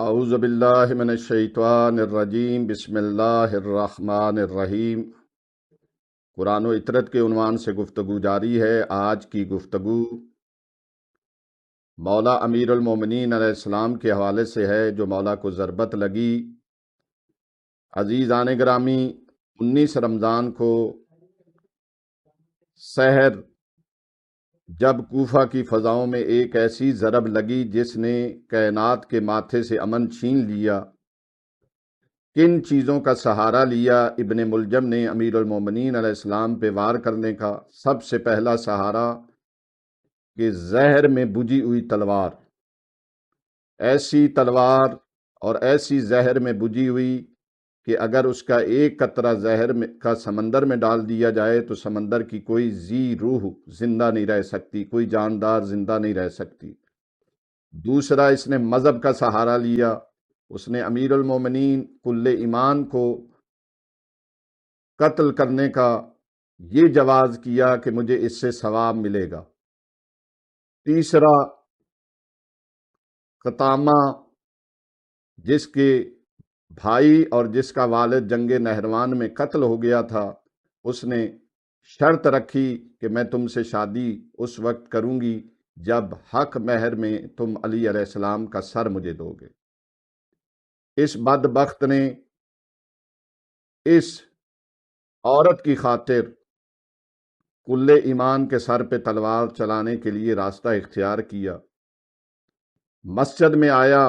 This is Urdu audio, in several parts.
اعوذ باللہ من الشیطان الرجیم بسم اللہ الرحمن الرحیم۔ قرآن و اطرت کے عنوان سے گفتگو جاری ہے۔ آج کی گفتگو مولا امیر المومنین علیہ السلام کے حوالے سے ہے، جو مولا کو ضربت لگی۔ عزیزان گرامی، 19 رمضان کو سحر جب کوفہ کی فضاؤں میں ایک ایسی ضرب لگی جس نے کائنات کے ماتھے سے امن چھین لیا، کن چیزوں کا سہارا لیا ابن ملجم نے امیر المومنین علیہ السلام پہ وار کرنے کا؟ سب سے پہلا سہارا کہ زہر میں بجھی ہوئی تلوار، ایسی تلوار اور ایسی زہر میں بجھی ہوئی کہ اگر اس کا ایک قطرہ زہر کا سمندر میں ڈال دیا جائے تو سمندر کی کوئی ذی روح زندہ نہیں رہ سکتی، کوئی جاندار زندہ نہیں رہ سکتی۔ دوسرا، اس نے مذہب کا سہارا لیا۔ اس نے امیر المومنین کل ایمان کو قتل کرنے کا یہ جواز کیا کہ مجھے اس سے ثواب ملے گا۔ تیسرا، قطامہ جس کے بھائی اور جس کا والد جنگ نہروان میں قتل ہو گیا تھا، اس نے شرط رکھی کہ میں تم سے شادی اس وقت کروں گی جب حق مہر میں تم علی علیہ السلام کا سر مجھے دو گے۔ اس بدبخت نے اس عورت کی خاطر کل ایمان کے سر پہ تلوار چلانے کے لیے راستہ اختیار کیا۔ مسجد میں آیا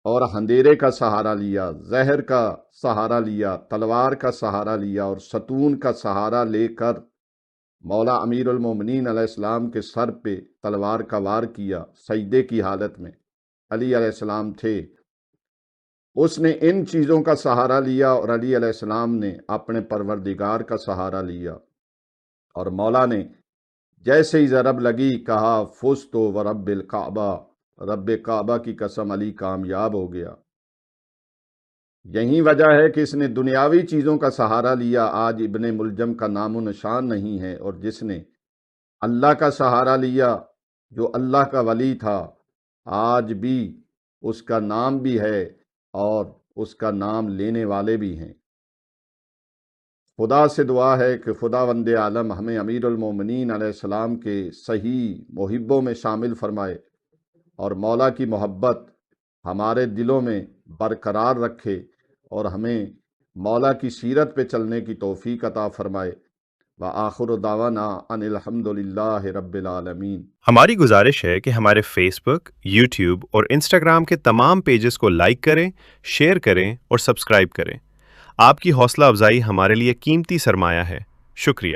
اور اندھیرے کا سہارا لیا، زہر کا سہارا لیا، تلوار کا سہارا لیا اور ستون کا سہارا لے کر مولا امیر المومنین علیہ السلام کے سر پہ تلوار کا وار کیا، سجدے کی حالت میں علی علیہ السلام تھے۔ اس نے ان چیزوں کا سہارا لیا اور علی علیہ السلام نے اپنے پروردگار کا سہارا لیا، اور مولا نے جیسے ہی ضرب لگی کہا فزتو ورب الکعبہ، رب کعبہ کی قسم علی کامیاب ہو گیا۔ یہی وجہ ہے کہ اس نے دنیاوی چیزوں کا سہارا لیا، آج ابن ملجم کا نام و نشان نہیں ہے، اور جس نے اللہ کا سہارا لیا، جو اللہ کا ولی تھا، آج بھی اس کا نام بھی ہے اور اس کا نام لینے والے بھی ہیں۔ خدا سے دعا ہے کہ خداوند عالم ہمیں امیر المومنین علیہ السلام کے صحیح محبوں میں شامل فرمائے اور مولا کی محبت ہمارے دلوں میں برقرار رکھے اور ہمیں مولا کی سیرت پہ چلنے کی توفیق عطا فرمائے۔ وآخر دعوانا ان الحمد للہ رب العالمین۔ ہماری گزارش ہے کہ ہمارے فیس بک، یوٹیوب اور انسٹاگرام کے تمام پیجز کو لائک کریں، شیئر کریں اور سبسکرائب کریں۔ آپ کی حوصلہ افزائی ہمارے لیے قیمتی سرمایہ ہے۔ شکریہ۔